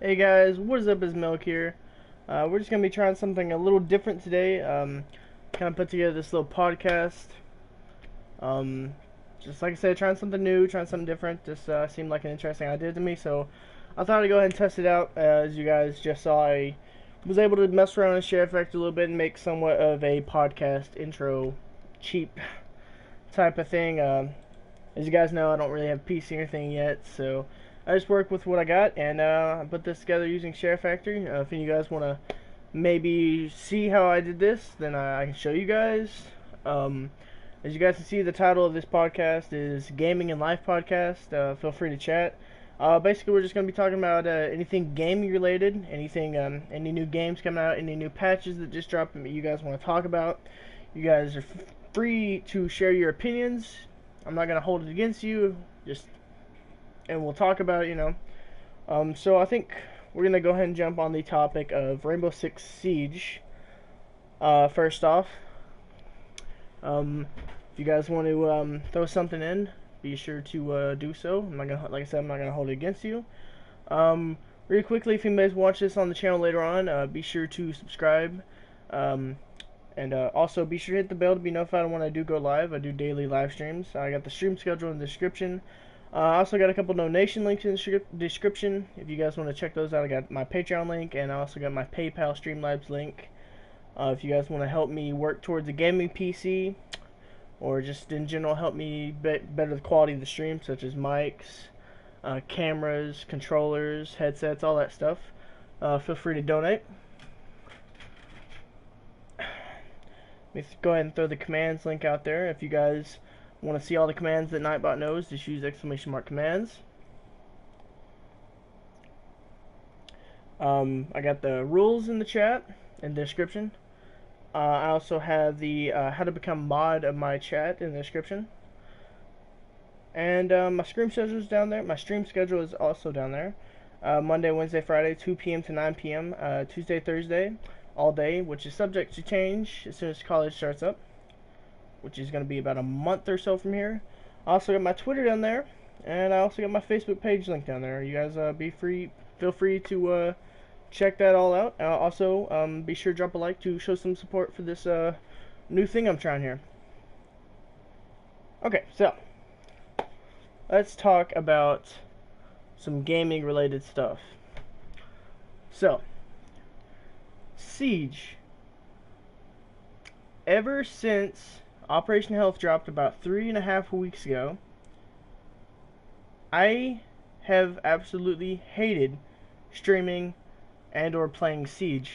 Hey guys, what is up? It's MELG here. We're just gonna be trying something a little different today. Kind of put together this little podcast. Um, just like I said, trying something new, trying something different. Just seemed like an interesting idea to me, so I thought I'd go ahead and test it out. As you guys just saw, I was able to mess around in Share Effect a little bit and make somewhat of a podcast intro, cheap type of thing. As you guys know, I don't really have PC or anything yet, so I just work with what I got, and I put this together using Share Factory. If you guys want to maybe see how I did this, then I can show you guys. As you guys can see, the title of this podcast is Gaming and Life Podcast. Feel free to chat. Basically, we're just going to be talking about anything gaming related, anything, any new games coming out, any new patches that just dropped that you guys want to talk about. You guys are free to share your opinions. I'm not going to hold it against you, and we'll talk about it. So I think we're going to go ahead and jump on the topic of Rainbow Six Siege. First off, if you guys want to throw something in, be sure to do so. I'm not gonna, like I said, I'm not gonna hold it against you. Really quickly, if you guys watch this on the channel later on, be sure to subscribe. And also be sure to hit the bell to be notified when I do go live. I do daily live streams. I got the stream schedule in the description. I also got a couple donation links in the description. If you guys want to check those out, I got my Patreon link, and I also got my PayPal Streamlabs link. If you guys want to help me work towards a gaming PC, or just in general help me better the quality of the stream, such as mics, cameras, controllers, headsets, all that stuff, feel free to donate. Let me go ahead and throw the commands link out there. If you guys want to see all the commands that Nightbot knows, just use !commands. I got the rules in the chat in the description. I also have the how to become mod of my chat in the description. And my stream schedule is down there. My stream schedule is also down there. Monday, Wednesday, Friday, 2 p.m. to 9 p.m. Tuesday, Thursday, all day, which is subject to change as soon as college starts up, which is going to be about a month or so from here. I also got my Twitter down there, and I also got my Facebook page link down there. You guys feel free to check that all out. Also, be sure to drop a like to show some support for this new thing I'm trying here. Okay, so let's talk about some gaming related stuff. So, Siege. Ever since Operation Health dropped about 3.5 weeks ago, I have absolutely hated streaming and or playing Siege.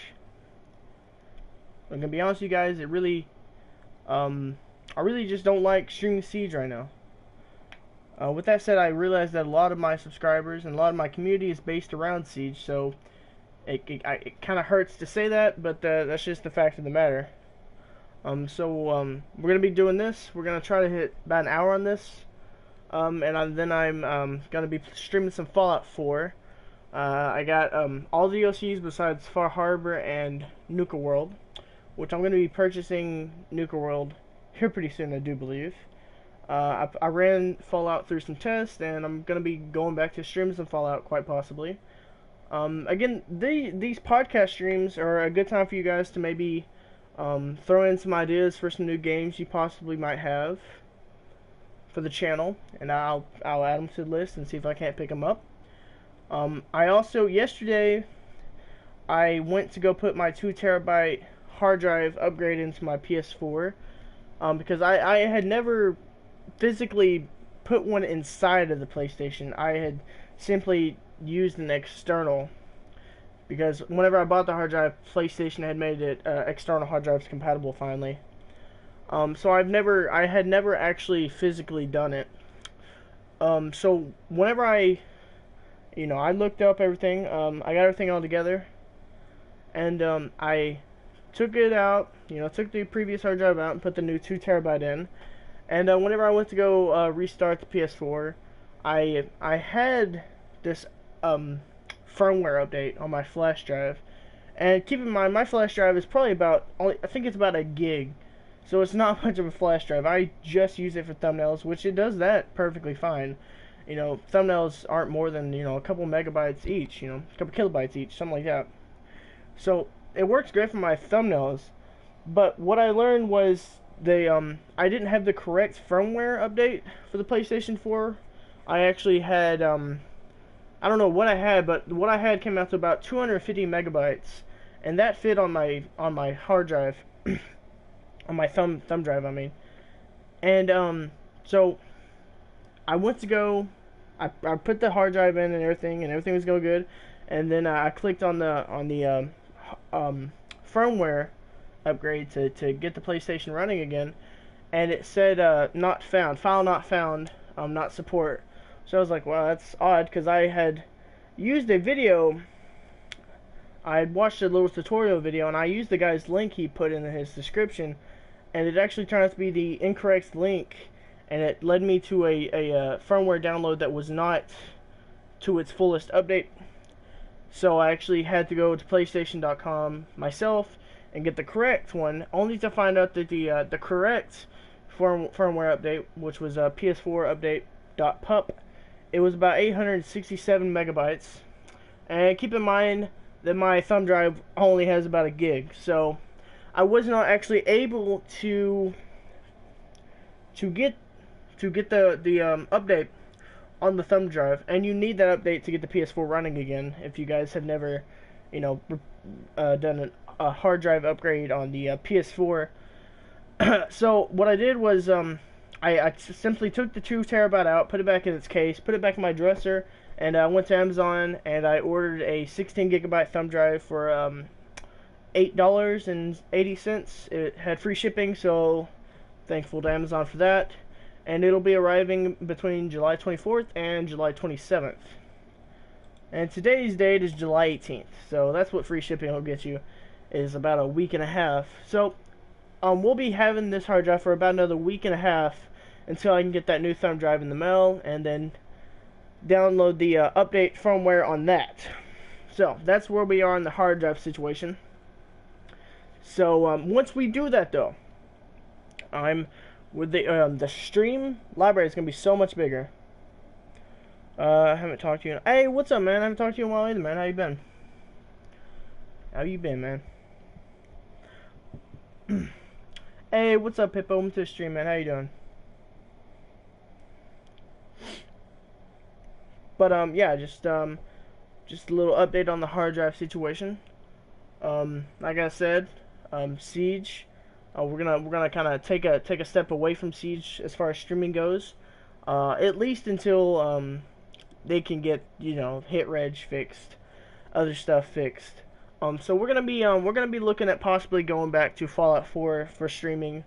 I'm gonna be honest with you guys, I really just don't like streaming Siege right now. With that said, I realize that a lot of my subscribers and a lot of my community is based around Siege, so it kind of hurts to say that, but that's just the fact of the matter. We're gonna be doing this. We're gonna try to hit about an hour on this, then I'm gonna be streaming some Fallout 4. I got all the DLCs besides Far Harbor and Nuka World, which I'm going to be purchasing Nuka World here pretty soon, I do believe. I ran Fallout through some tests, and I'm going to be going back to stream some Fallout quite possibly. Again, these podcast streams are a good time for you guys to maybe throw in some ideas for some new games you possibly might have for the channel, and I'll add them to the list and see if I can't pick them up. I also, yesterday, I went to go put my 2TB hard drive upgrade into my PS4, because I had never physically put one inside of the PlayStation. I had simply used an external, because whenever I bought the hard drive, PlayStation had made it external hard drives compatible finally. So I had never actually physically done it. So whenever I looked up everything. I got everything all together, and I took it out. Took the previous hard drive out and put the new 2TB in. And whenever I went to go restart the PS4, I had this firmware update on my flash drive. And keep in mind, my flash drive is probably I think it's about a gig, so it's not much of a flash drive. I just use it for thumbnails, which it does that perfectly fine. thumbnails aren't more than, a couple megabytes each, a couple kilobytes each, something like that. So it works great for my thumbnails. But what I learned was I didn't have the correct firmware update for the PlayStation 4. I actually had I don't know what I had, but what I had came out to about 250 megabytes, and that fit on my hard drive, on my thumb drive, I mean. And so I went to go, I put the hard drive in and everything was going good, and then I clicked on the firmware upgrade to get the PlayStation running again, and it said not found, file not found, not support. So I was like, wow, that's odd, because I had used a video, I had watched a little tutorial video, and I used the guy's link he put in his description, and it actually turned out to be the incorrect link, and it led me to a firmware download that was not to its fullest update. So I actually had to go to PlayStation.com myself and get the correct one, only to find out that the correct firmware update, which was PS4 update.pup, it was about 867 megabytes. And keep in mind that my thumb drive only has about a gig, so I was not actually able to get the update on the thumb drive, and you need that update to get the PS4 running again. If you guys have never, done a hard drive upgrade on the PS4. So what I did was I simply took the 2 terabyte out, put it back in its case, put it back in my dresser, and I went to Amazon and I ordered a 16 gigabyte thumb drive for $8.80. It had free shipping, so thankful to Amazon for that. And it'll be arriving between July 24th and July 27th. And today's date is July 18th, so that's what free shipping will get you, is about a week and a half. So we'll be having this hard drive for about another week and a half until I can get that new thumb drive in the mail, and then download the update firmware on that. So that's where we are in the hard drive situation. So once we do that, though, with the stream library is gonna be so much bigger. I haven't talked to you. Hey, what's up, man? I haven't talked to you in a while either, man. How you been? How you been, man? Hey, what's up, Pippo? Welcome to the stream, man. How you doing? But yeah, just a little update on the hard drive situation. Like I said, Siege. We're gonna kind of take a step away from Siege as far as streaming goes, at least until they can get hit reg fixed, other stuff fixed. So we're gonna be looking at possibly going back to Fallout 4 for streaming.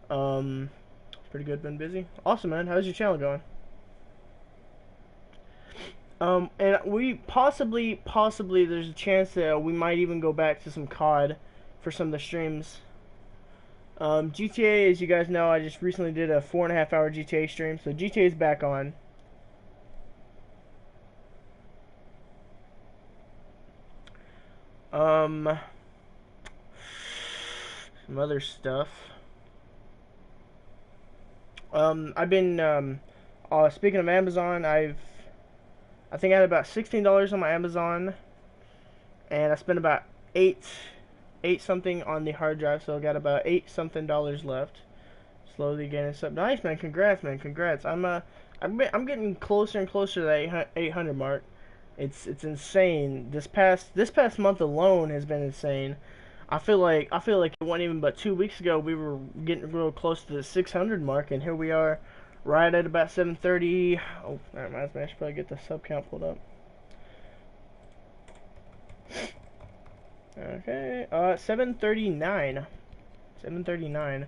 Pretty good. Been busy. Awesome, man. How's your channel going? And we possibly there's a chance that we might even go back to some COD for some of the streams. GTA, as you guys know, I just recently did a 4.5 hour GTA stream, so GTA is back on. Some other stuff. I've been, speaking of Amazon, I think I had about $16 on my Amazon, and I spent about eight something on the hard drive, so I got about $8 something left. Slowly getting up. Nice, man. Congrats, man. Congrats. I'm getting closer and closer to that 800 mark. It's insane. This past month alone has been insane. I feel like it wasn't even but 2 weeks ago we were getting real close to the 600 mark, and here we are, right at about 730. Oh, that reminds me, I should probably get the sub count pulled up. Okay, 739. 739.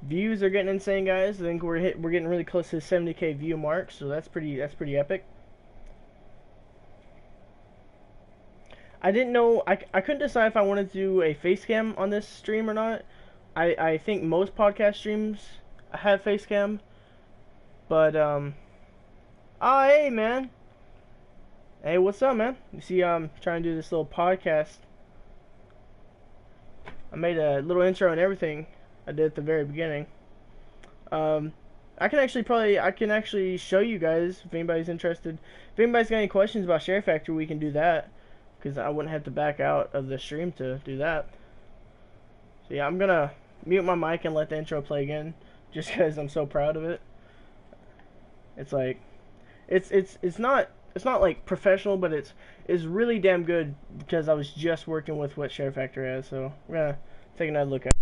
Views are getting insane, guys. I think we're getting really close to the 70k view mark, so that's pretty epic. I didn't know, I couldn't decide if I wanted to do a face cam on this stream or not. I think most podcast streams have face cam, but oh, hey, man. Hey, what's up, man? You see, I'm trying to do this little podcast. I made a little intro and everything. I did at the very beginning. I I can actually show you guys if anybody's interested. If anybody's got any questions about Share Factory, we can do that, because I wouldn't have to back out of the stream to do that. So yeah, I'm gonna mute my mic and let the intro play again, just because I'm so proud of it. It's like, it's not like professional, but it's really damn good, because I was just working with what Share Factory has. So we're gonna take another look at it.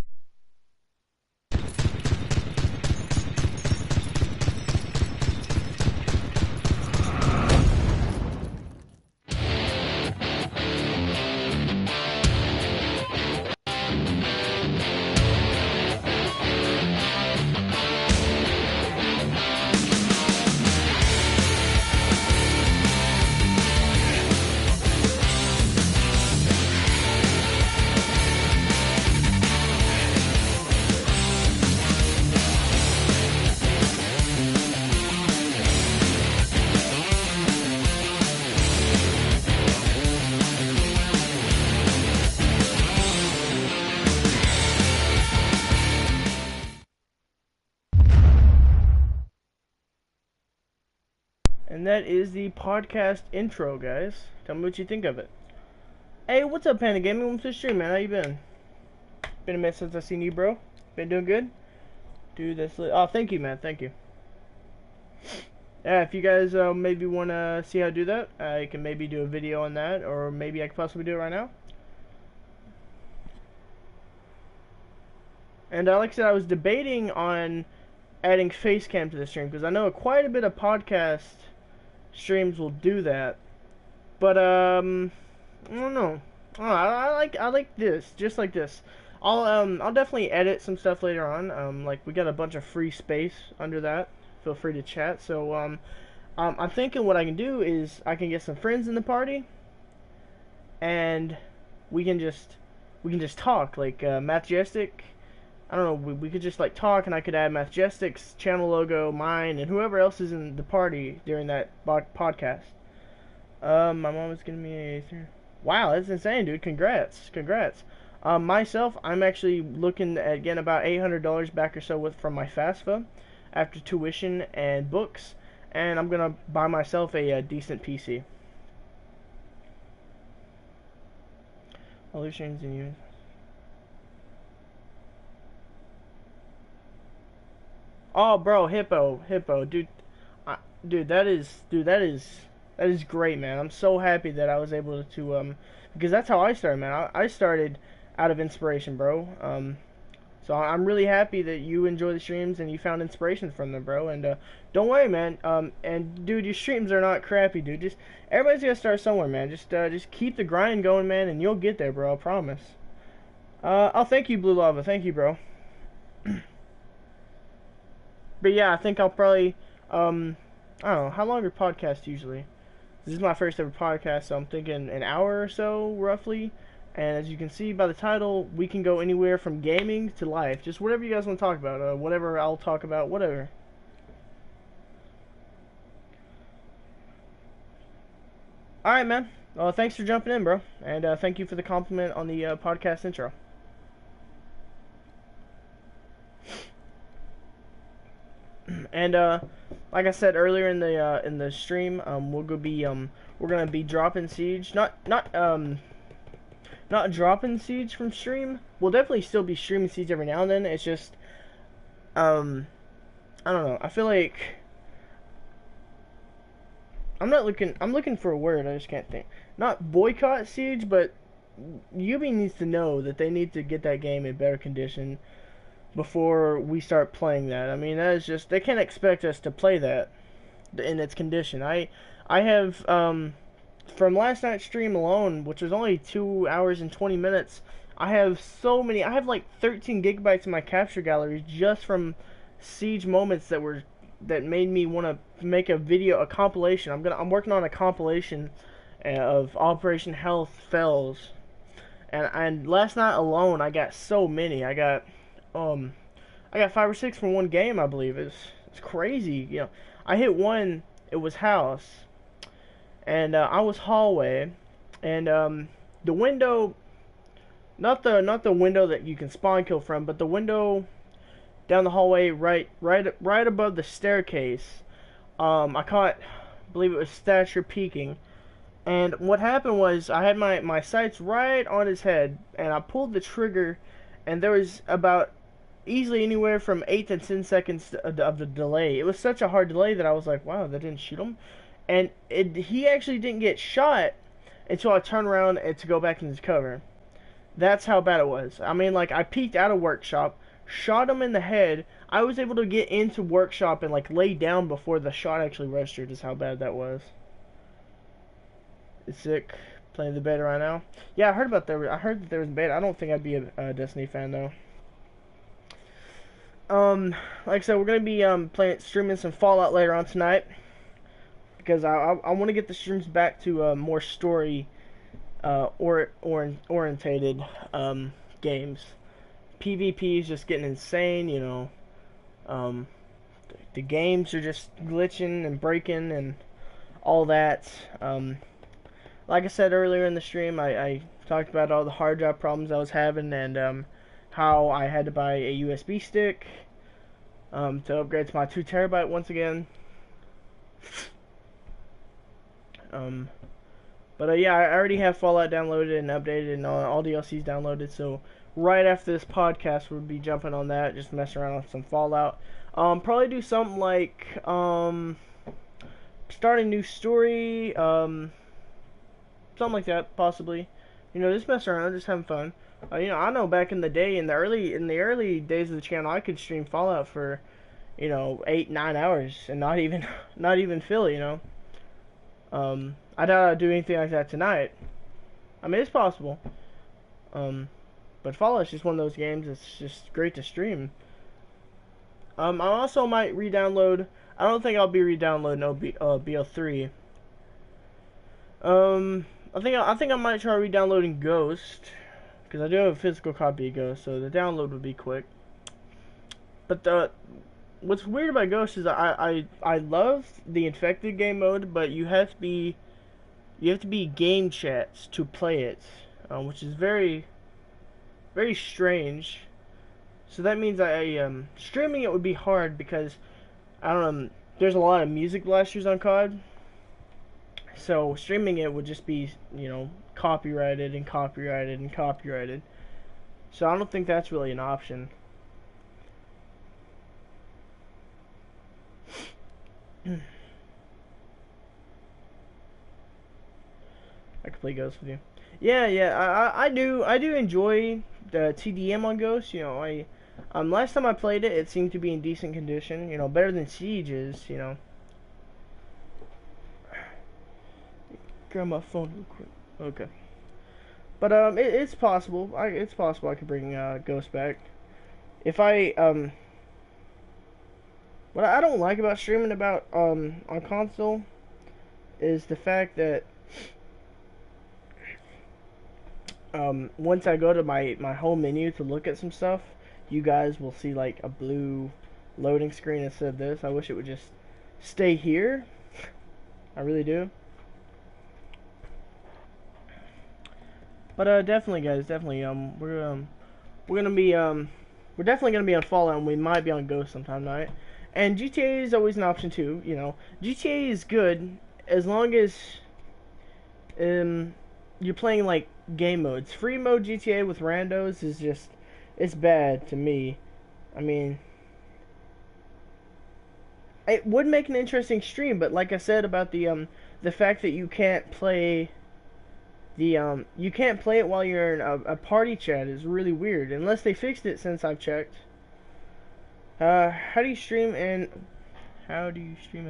And that is the podcast intro, guys. Tell me what you think of it. Hey, what's up, Panda Gaming? Welcome to the stream, man. How you been? Been a minute since I seen you, bro. Been doing good? Dude, that's oh, thank you, man. Thank you. Yeah, if you guys maybe want to see how to do that, I can maybe do a video on that, or maybe I could possibly do it right now. And like I said, I was debating on adding face cam to the stream, because I know quite a bit of podcast streams will do that, but I don't know. I like this, just like this. I'll definitely edit some stuff later on. Like, we got a bunch of free space under that. Feel free to chat. So I'm thinking what I can do is I can get some friends in the party, and we can just talk, like Majestic. I don't know, we could just like talk, and I could add Majestic's channel logo, mine, and whoever else is in the party during that podcast. My mom is giving me a... Wow, that's insane, dude. Congrats. Myself, I'm actually looking at getting about $800 back or so from my FAFSA after tuition and books, and I'm gonna buy myself a decent PC. Illusions and you. Oh, bro, hippo, dude, that is great, man. I'm so happy that I was able to because that's how I started, man. I started out of inspiration, bro. So I'm really happy that you enjoy the streams and you found inspiration from them, bro. And don't worry, man. And dude, your streams are not crappy, dude. Just everybody's gotta start somewhere, man. Just keep the grind going, man, and you'll get there, bro. I promise. Oh, thank you, Blue Lava. Thank you, bro. But yeah, I think I'll probably, I don't know, how long are podcasts usually? This is my first ever podcast, so I'm thinking an hour or so, roughly. And as you can see by the title, we can go anywhere from gaming to life. Just whatever you guys want to talk about. Whatever I'll talk about, whatever. Alright, man. Well, thanks for jumping in, bro. And thank you for the compliment on the podcast intro. And like I said earlier in the stream, we're gonna be dropping Siege, not dropping Siege from stream. We'll definitely still be streaming Siege every now and then. It's just I don't know. I feel like I'm looking for a word. I just can't think. Not boycott Siege, but Ubi needs to know that they need to get that game in better condition before we start playing that. I mean, that is just, they can't expect us to play that in its condition. I have from last night's stream alone, which was only 2 hours and 20 minutes, I have like 13 gigabytes in my capture gallery just from Siege moments that made me want to make a compilation. I'm working on a compilation of Operation Health Fells, and last night alone I got so many. I got 5 or 6 from one game, I believe. It's crazy. You know, I hit one. It was house, and I was hallway, and the window, not the window that you can spawn kill from, but the window down the hallway, right above the staircase. I caught, I believe it was Thatcher peeking. And what happened was I had my sights right on his head, and I pulled the trigger, and there was about easily anywhere from 8 to 10 seconds of the delay. It was such a hard delay that I was like, wow, that didn't shoot him. And he actually didn't get shot until I turned around and to go back in his cover. That's how bad it was. I mean, like, I peeked out of workshop, shot him in the head. I was able to get into workshop and, like, lay down before the shot actually registered, is how bad that was. It's sick. Playing the beta right now. Yeah, I heard about that. I heard that there was a beta. I don't think I'd be a Destiny fan, though. Like I said, we're gonna be streaming some Fallout later on tonight, because I want to get the streams back to more story orientated games. PvP is just getting insane, you know. The games are just glitching and breaking and all that. Like I said earlier in the stream, I talked about all the hard drive problems I was having, and how I had to buy a USB stick to upgrade to my 2 terabyte once again. But yeah, I already have Fallout downloaded and updated, and all DLCs downloaded, so right after this podcast we'll be jumping on that, just messing around with some Fallout. Probably do something like start a new story, something like that, possibly. You know, just mess around, just having fun. You know, I know back in the day, in the early days of the channel, I could stream Fallout for, you know, 8-9 hours and not even fill, you know. I doubt I'd do anything like that tonight. I mean, it's possible. But Fallout's just one of those games that's just great to stream. I also might re-download. I don't think I'll be re-downloading BO3. I think I might try re-downloading Ghost, because I do have a physical copy of Ghost, so the download would be quick. But what's weird about Ghost is I love the infected game mode, but you have to be game chats to play it, which is very strange. So that means streaming it would be hard, because I don't know, there's a lot of music blasters on COD. So streaming it would just be, you know, copyrighted. So I don't think that's really an option. I could play Ghost with you. Yeah, I do enjoy the TDM on Ghost. You know, last time I played it, it seemed to be in decent condition. You know, better than Siege is. You know. Grab my phone real quick. Okay. But it's possible. It's possible I could bring Ghost back. If what I don't like about streaming on console is the fact that once I go to my home menu to look at some stuff, you guys will see like a blue loading screen instead of this. I wish it would just stay here. I really do. But definitely, guys, definitely. We're definitely gonna be on Fallout, and we might be on Ghost sometime tonight. And GTA is always an option too. You know, GTA is good as long as you're playing like game modes. Free mode GTA with randos is just, it's bad to me. I mean, it would make an interesting stream, but like I said about the fact that you can't play. You can't play it while you're in a party chat is really weird, unless they fixed it since I've checked. How do you stream in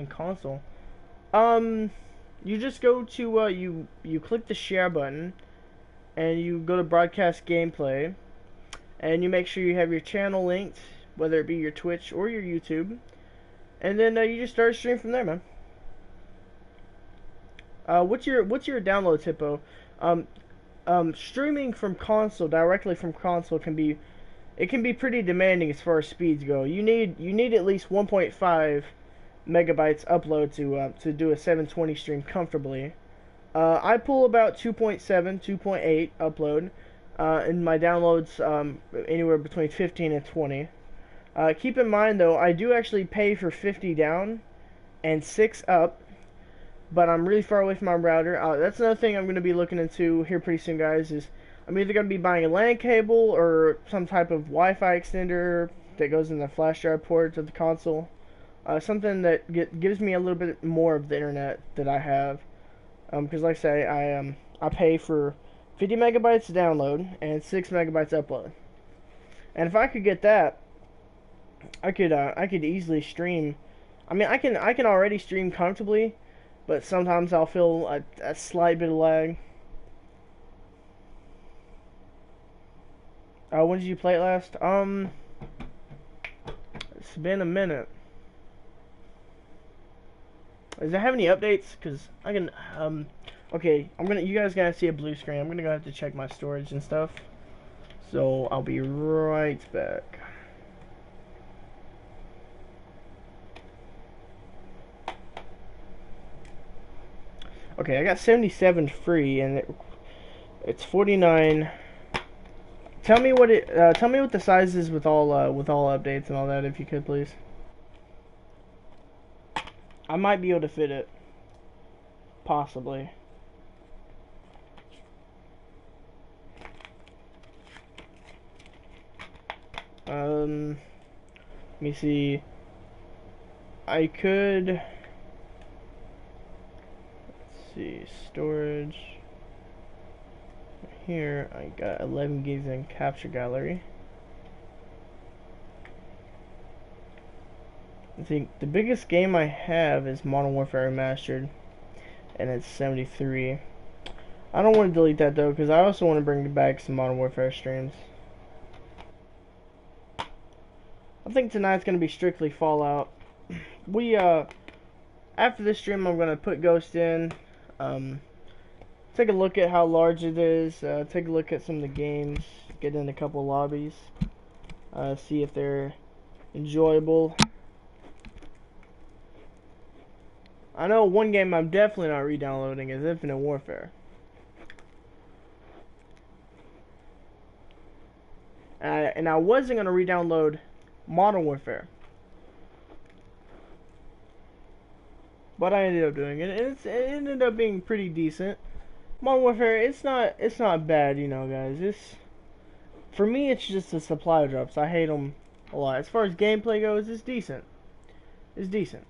console? You just go to you click the share button, and you go to broadcast gameplay, and you make sure you have your channel linked, whether it be your Twitch or your YouTube, and then you just start streaming from there, man. What's your download tempo? Streaming from console, directly from console, can be pretty demanding as far as speeds go. You need at least 1.5 megabytes upload to do a 720 stream comfortably. I pull about 2.7, 2.8 upload, and my downloads anywhere between 15 and 20. Keep in mind though, I do actually pay for 50 down and 6 up, but I'm really far away from my router. That's another thing I'm going to be looking into here pretty soon, guys, is I'm either going to be buying a LAN cable or some type of Wi-Fi extender that goes in the flash drive port of the console. Something that gives me a little bit more of the internet that I have. Because like I say, I pay for 50 megabytes download and 6 megabytes upload. And if I could get that, I could easily stream. I mean, I can already stream comfortably, but sometimes I'll feel a slight bit of lag. When did you play it last? It's been a minute. Does it have any updates? Cause I can okay, you guys gotta see a blue screen. I'm gonna go have to check my storage and stuff. So I'll be right back. Okay, I got 77 free, and it's 49. Tell me what the size is with all updates and all that, if you could, please. I might be able to fit it, possibly. Let me see. I could. Let's see, storage. Here I got 11 gigs in capture gallery. I think the biggest game I have is Modern Warfare Remastered, and it's 73. I don't want to delete that though, because I also want to bring back some Modern Warfare streams. I think tonight's going to be strictly Fallout. After this stream, I'm going to put Ghost in, take a look at how large it is, take a look at some of the games, get in a couple lobbies, see if they're enjoyable. I know one game I'm definitely not re-downloading is Infinite Warfare. And I wasn't going to re-download Modern Warfare, but I ended up doing it, and it ended up being pretty decent. Modern Warfare, it's not bad, you know, guys. For me, it's just the supply drops. I hate them a lot. As far as gameplay goes, it's decent. It's decent.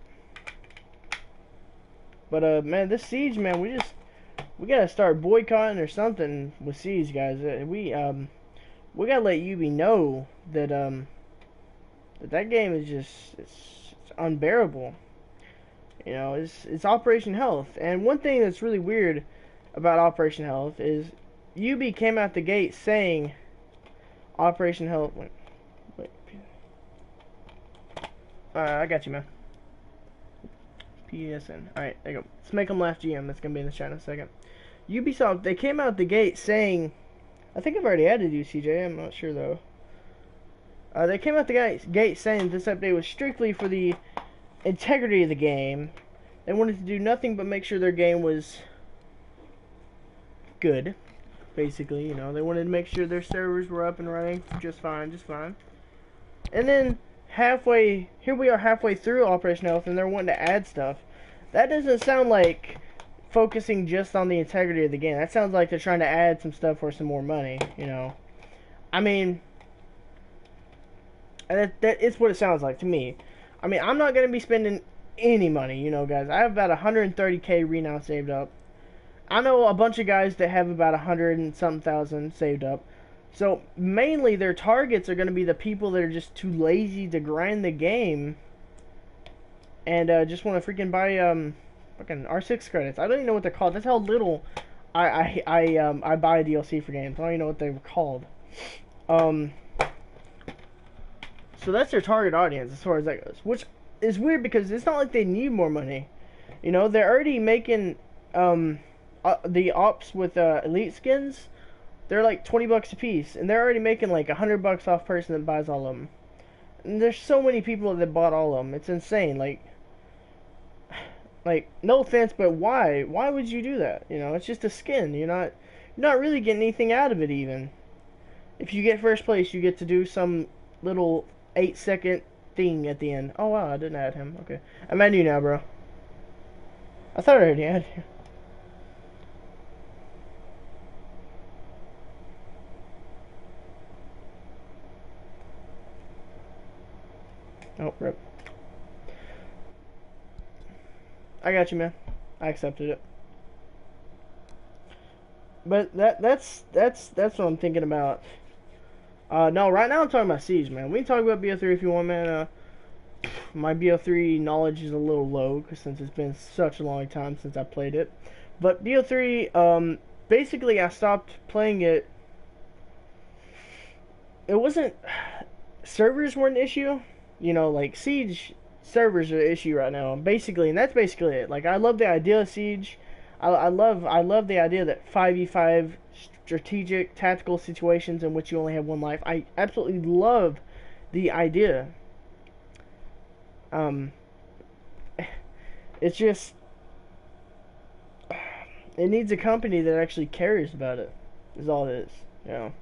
But man, this Siege, man, we gotta start boycotting or something with Siege, guys. We gotta let UB know that that game is just it's unbearable. You know, it's Operation Health. And one thing that's really weird about Operation Health is UB came out the gate saying Operation Health. Wait. I got you, man. PSN. Alright, there you go. Let's make them laugh GM. That's going to be in the chat in a second. Ubisoft, they came out the gate saying, I think I've already added you, CJ. I'm not sure, though. They came out the gate saying this update was strictly for the integrity of the game. They wanted to do nothing but make sure their game was good. Basically, you know, they wanted to make sure their servers were up and running just fine. And then here we are halfway through Operation Health, and they're wanting to add stuff. That doesn't sound like focusing just on the integrity of the game. That sounds like they're trying to add some stuff for some more money, you know. I mean, that is what it sounds like to me. I mean, I'm not going to be spending any money, you know, guys. I have about 130k renown saved up. I know a bunch of guys that have about 100 and something thousand saved up. So, mainly their targets are going to be the people that are just too lazy to grind the game and just want to freaking buy fucking R6 credits. I don't even know what they're called. That's how little I buy DLC for games. I don't even know what they were called. So that's their target audience as far as that goes. Which is weird because it's not like they need more money. You know, they're already making the ops with elite skins. They're like 20 bucks a piece, and they're already making like 100 bucks off person that buys all of them. And there's so many people that bought all of them. It's insane. Like no offense, but why? Why would you do that? You know, it's just a skin. You're not really getting anything out of it even. If you get first place, you get to do some little 8-second thing at the end. Oh wow, I didn't add him. Okay, I'm adding you now, bro. I thought I already had you. Oh, rip. I got you, man. I accepted it. But that's what I'm thinking about. No, right now I'm talking about Siege, man. We can talk about BO3 if you want, man. My BO3 knowledge is a little low because since it's been such a long time since I played it. But BO3, basically I stopped playing it. It wasn't servers weren't an issue, you know, like Siege servers are an issue right now. Basically, and that's basically it. Like I love the idea of Siege. I love the idea that 5v5 strategic tactical situations in which you only have one life. I absolutely love the idea. It's just it needs a company that actually cares about it. Is all it is. You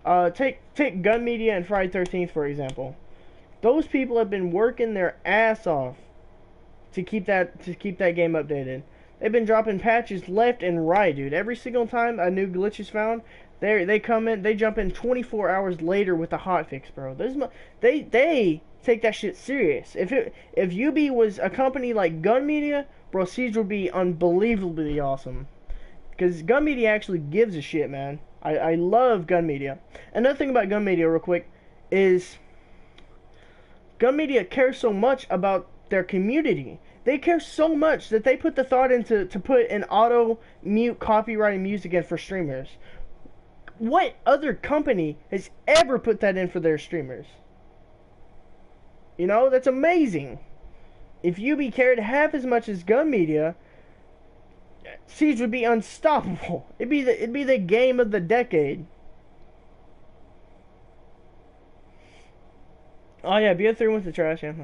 know. Take Gun Media and Friday 13th for example. Those people have been working their ass off to keep that game updated. They've been dropping patches left and right, dude. Every single time a new glitch is found, they come in, they jump in 24 hours later with a hotfix, bro. They take that shit serious. If UB was a company like Gun Media, bro, Siege would be unbelievably awesome. Because Gun Media actually gives a shit, man. I love Gun Media. Another thing about Gun Media, real quick, is Gun Media cares so much about their community. They care so much that they put the thought into to put an auto mute copyrighted music in for streamers. What other company has ever put that in for their streamers? You know, that's amazing. If UB cared half as much as Gun Media, Siege would be unstoppable. It'd be the game of the decade. Oh yeah, BO3 went to trash, yeah.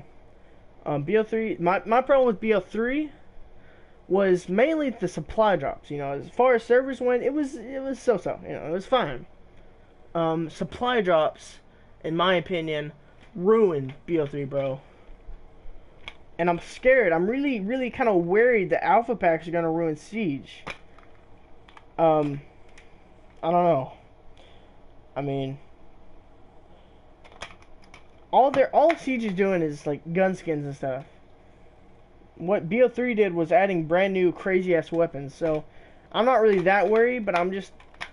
BO3, my problem with BO3 was mainly the supply drops. You know, as far as servers went, it was so-so. You know, it was fine. Supply drops, in my opinion, ruined BO3, bro. And I'm scared. I'm really kind of worried that alpha packs are gonna ruin Siege. I don't know. I mean, all Siege is doing is like gun skins and stuff. What BO3 did was adding brand new crazy ass weapons. So I'm not really that worried, but I don't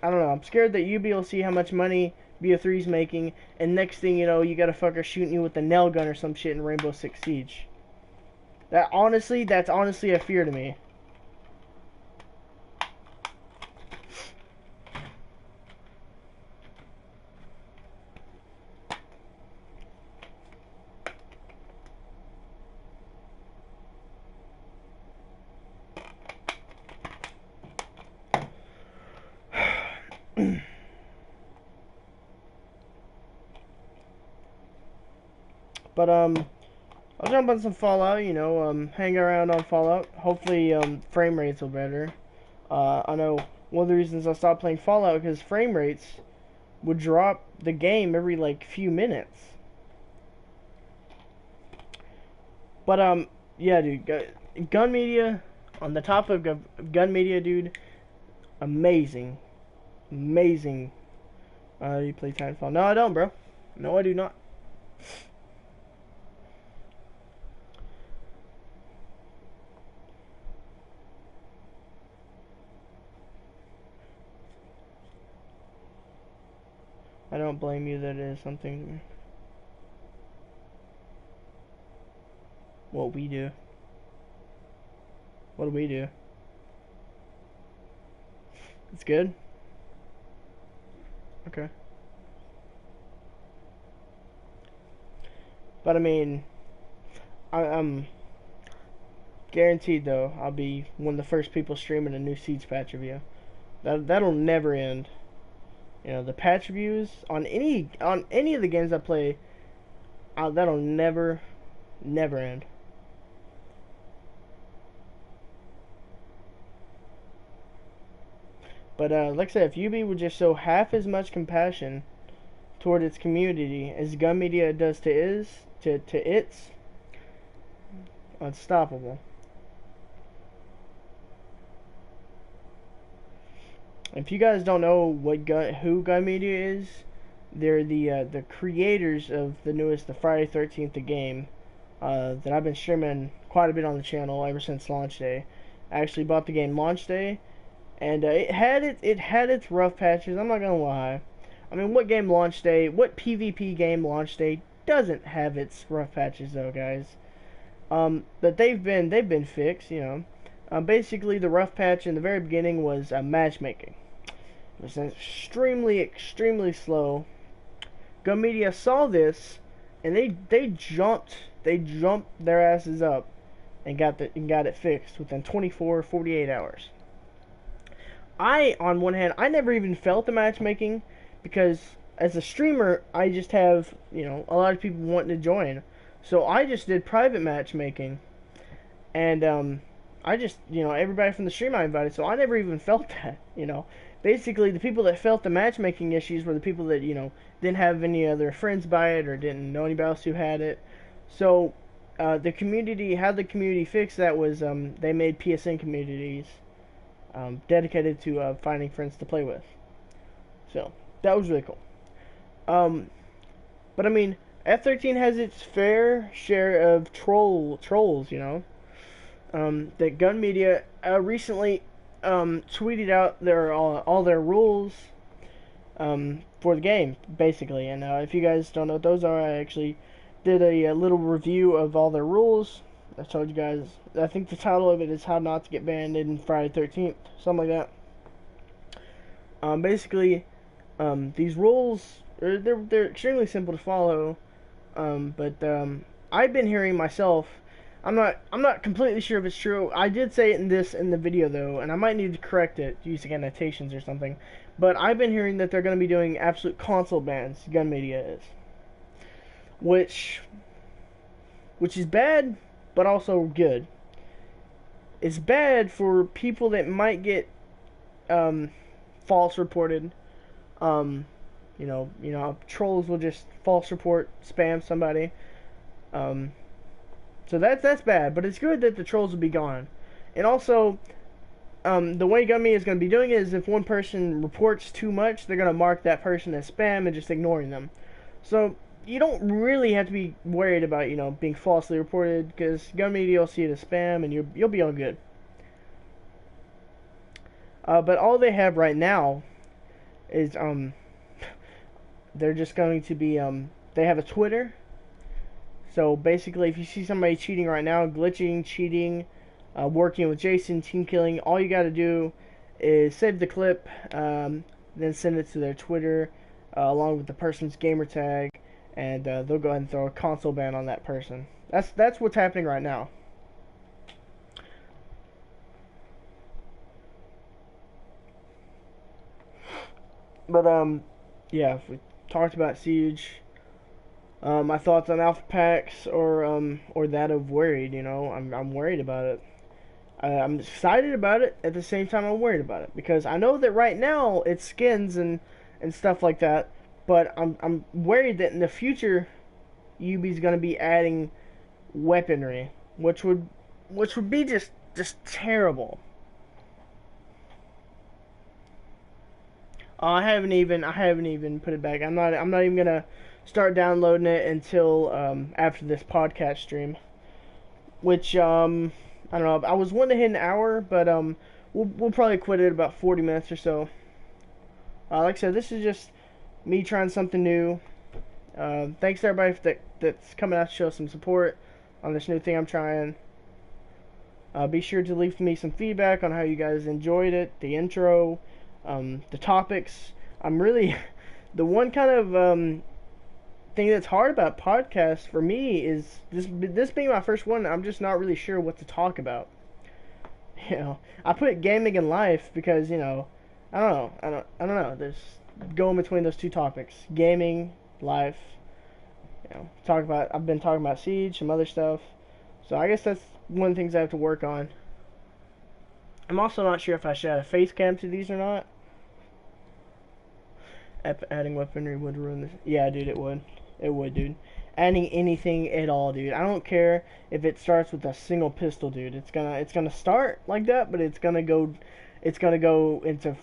know. I'm scared that UB will see how much money BO3's making, and next thing you know, you got a fucker shooting you with a nail gun or some shit in Rainbow Six Siege. That's honestly a fear to me. But I'll jump on some Fallout, you know, hang around on Fallout. Hopefully frame rates will better. I know one of the reasons I stopped playing Fallout because frame rates would drop the game every like few minutes. But yeah, dude, Gun Media, on the topic of Gun Media, dude, amazing. You play Titanfall? No, I don't, bro. No, I do not. I don't blame you that it is something. What we do. What do we do? It's good? Okay. But I mean, I'm guaranteed though, I'll be one of the first people streaming a new Siege patch review. That'll never end. You know, the patch reviews on any of the games I play, that'll never end. But like I said, if UB would just show half as much compassion toward its community as gun media does to its, unstoppable. If you guys don't know who gun media is, they're the creators of the newest, the Friday 13th the game, that I've been streaming quite a bit on the channel ever since launch day. I actually bought the game launch day, and it had its rough patches. I'm not gonna lie. I mean, what PvP game launch day doesn't have its rough patches though, guys? But they've been fixed, you know. Basically, the rough patch in the very beginning was matchmaking. It was extremely slow. Gun Media saw this, and they jumped their asses up and got it fixed within 48 hours. On one hand, I never even felt the matchmaking because as a streamer, I just have, you know, a lot of people wanting to join. So I just did private matchmaking, and I just, you know, everybody from the stream I invited, so I never even felt that, you know. Basically, the people that felt the matchmaking issues were the people that, you know, didn't have any other friends buy it or didn't know anybody else who had it. So how the community fixed that was they made PSN communities dedicated to finding friends to play with. So that was really cool. But I mean, F13 has its fair share of trolls, you know. That Gun Media recently tweeted out all their rules for the game, basically. And if you guys don't know what those are, I actually did a little review of all their rules. I told you guys, I think the title of it is How Not to Get Banned in Friday 13th, something like that. Basically, these rules, they're extremely simple to follow, but I've been hearing myself, I'm not completely sure if it's true. I did say it in the video though, and I might need to correct it using annotations or something. But I've been hearing that they're going to be doing absolute console bans. Gun Media is, which is bad, but also good. It's bad for people that might get false reported. You know, trolls will just false report, spam somebody. So that's bad, but it's good that the trolls will be gone. And also, the way Gun Media is going to be doing it is if one person reports too much, they're going to mark that person as spam and just ignoring them. So you don't really have to be worried about, you know, being falsely reported, because Gun Media will see it as spam and you'll be all good. But all they have right now is they're just going to be they have a Twitter. So basically, if you see somebody cheating right now, glitching, cheating, working with Jason, team killing, all you got to do is save the clip, then send it to their Twitter along with the person's gamer tag, and they'll go ahead and throw a console ban on that person. That's what's happening right now. But yeah, if we talked about Siege. My thoughts on alpha packs or that of worried, you know, I'm worried about it. I'm excited about it, at the same time I'm worried about it, because I know that right now it's skins and stuff like that, but I'm worried that in the future UB's gonna be adding weaponry, which would be just terrible. I haven't even put it back. I'm not even gonna start downloading it until after this podcast stream, which I don't know. I was wanting to hit an hour, but we'll probably quit it at about 40 minutes or so. Like I said, this is just me trying something new. Thanks to everybody that's coming out to show some support on this new thing I'm trying. Be sure to leave me some feedback on how you guys enjoyed it, the intro, the topics. I'm really the one kind of thing that's hard about podcasts for me is this being my first one. I'm just not really sure what to talk about. You know, I put gaming and life because, you know, I don't know. There's going between those two topics, gaming, life. You know, I've been talking about Siege, some other stuff. So I guess that's one of the things I have to work on. I'm also not sure if I should add a face cam to these or not. Adding weaponry would ruin this. Yeah, dude, it would. It would, dude. Adding anything at all, dude. I don't care if it starts with a single pistol, dude. It's gonna start like that, but it's gonna go into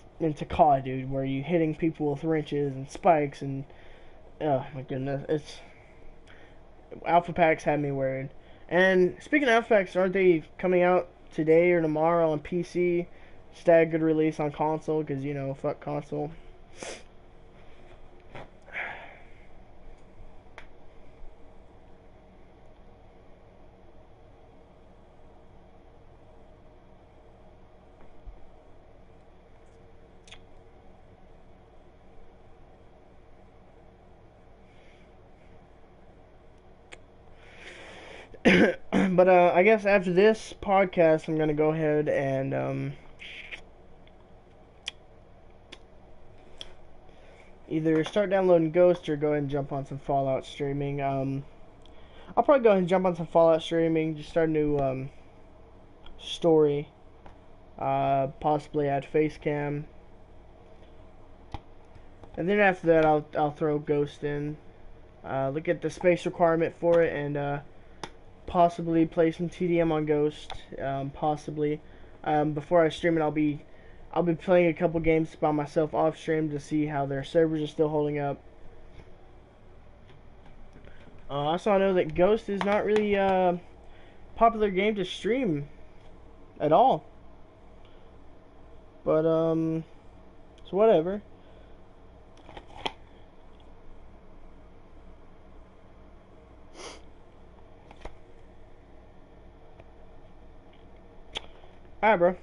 COD, dude, where you hitting people with wrenches and spikes and oh my goodness, it's alpha packs had me worried. And speaking of alpha packs, aren't they coming out today or tomorrow on PC? Staggered release on console, because fuck console. But I guess after this podcast, I'm gonna go ahead and either start downloading Ghost or go ahead and jump on some Fallout streaming. I'll probably go ahead and jump on some Fallout streaming, just start a new story. Possibly add face cam, and then after that, I'll throw Ghost in. Look at the space requirement for it, and possibly play some TDM on Ghost. Possibly. Before I stream it, I'll be playing a couple games by myself off stream to see how their servers are still holding up. Also, I know that Ghost is not really a popular game to stream at all. But so whatever. Alright, bro.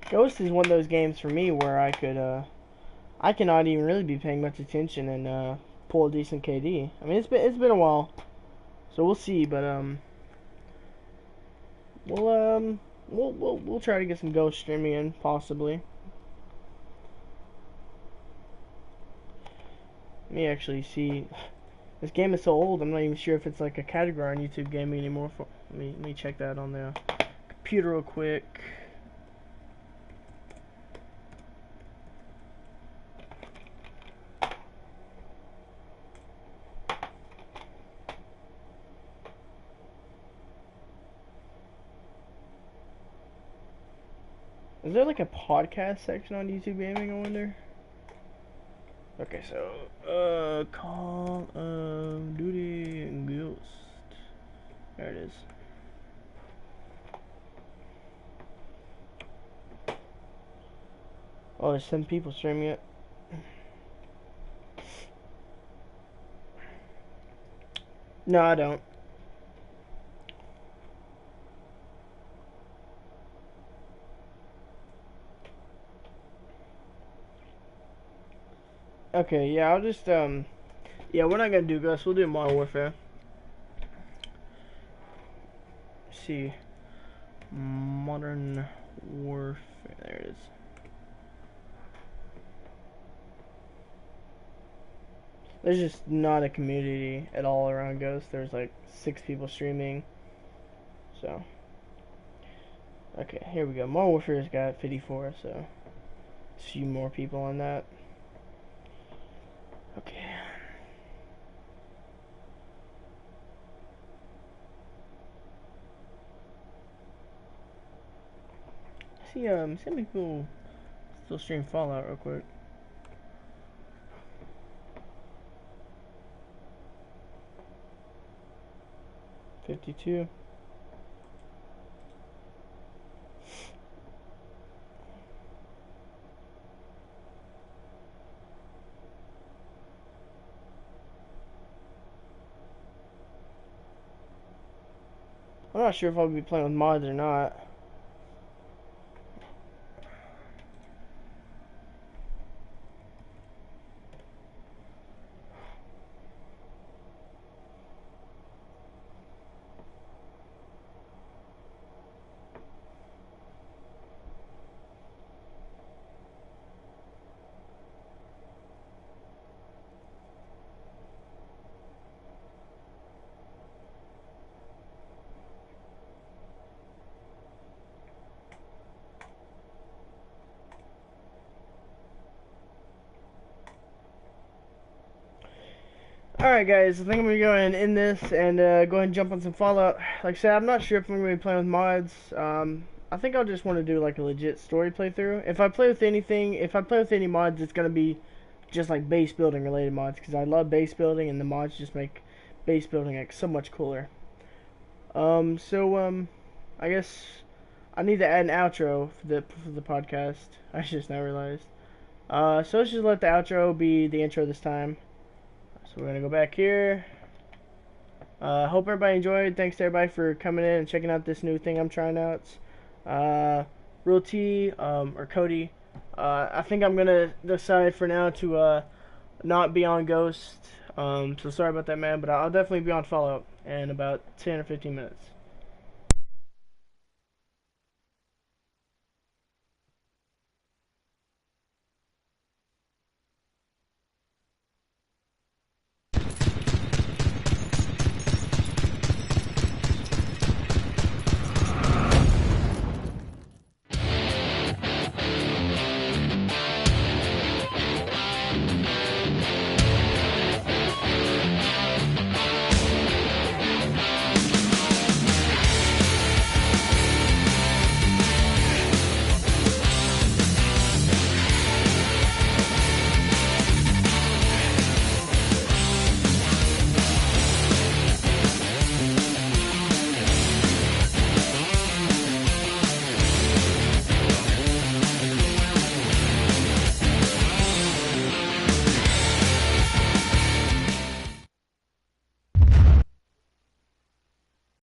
Ghost is one of those games for me where I cannot even really be paying much attention and pull a decent KD. I mean, it's been a while, so we'll see. But we'll try to get some Ghost streaming in possibly. Let me actually see. This game is so old, I'm not even sure if it's like a category on YouTube Gaming anymore. Let me check that on the computer real quick. Is there like a podcast section on YouTube Gaming, I wonder? Okay, so, Call of Duty and Ghost. There it is. Oh, there's 7 people streaming it. No, I don't. Okay, yeah, I'll just, yeah, we're not gonna do Ghost, we'll do Modern Warfare. Let's see. Modern Warfare, there it is. There's just not a community at all around Ghost. There's like 6 people streaming. So, okay, here we go. Modern Warfare's got 54, so a few more people on that. Okay. See how many people still stream Fallout real quick. $52. I'm not sure if I'll be playing with mods or not. Alright guys, I think I'm going to go ahead and end this and go ahead and jump on some Fallout. Like I said, I'm not sure if I'm going to be playing with mods. I think I'll just want to do like a legit story playthrough. If I play with any mods, it's going to be just like base building related mods, because I love base building and the mods just make base building like so much cooler. I guess I need to add an outro for the podcast. I just now realized. So let's just let the outro be the intro this time. So we're gonna go back here. Hope everybody enjoyed. Thanks to everybody for coming in and checking out this new thing I'm trying out. Real T or Cody. I think I'm gonna decide for now to not be on Ghost. So sorry about that, man. But I'll definitely be on Fallout in about 10 or 15 minutes.